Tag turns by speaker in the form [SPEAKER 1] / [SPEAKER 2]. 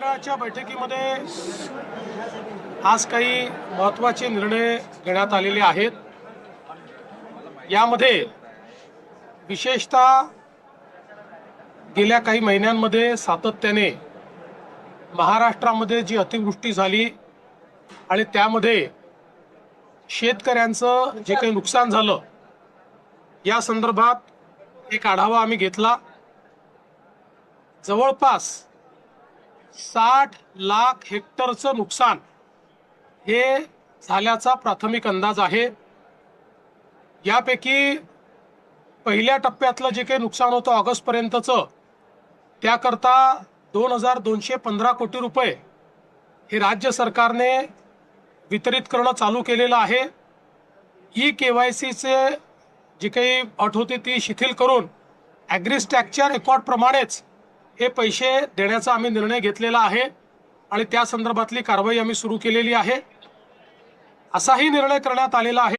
[SPEAKER 1] मंत्रिमंडळाच्या बैठकीमध्ये आज काही महत्त्वाचे निर्णय घेण्यात आलेले आहेत। यामध्ये विशेषतः गेल्या काही महिन्यांमध्ये सातत्याने महाराष्ट्रामध्ये जी अतिवृष्टी झाली आणि त्यामध्ये शेतकऱ्यांचं जे काही नुकसान झालं या संदर्भात एक आढावा आम्ही घेतला। जवळपास 60 लाख हेक्टरचं नुकसान हे झाल्याचा प्राथमिक अंदाज आहे। यापैकी पहिल्या टप्प्यातलं जे काही नुकसान होतं ऑगस्ट पर्यंतचं त्याकरता 2215 कोटी रुपये हे राज्य सरकारने वितरित करणं चालू केलेलं आहे। KYCचे जी काही अट होती ती शिथिल करून ॲग्रिस्टॅकच्या रेकॉर्ड प्रमाणेच हे पैसे देण्याचा आम्ही निर्णय घेतलेला आहे आणि त्या संदर्भातली कारवाई आम्ही सुरू केलेली आहे। असाही निर्णय करण्यात आलेला आहे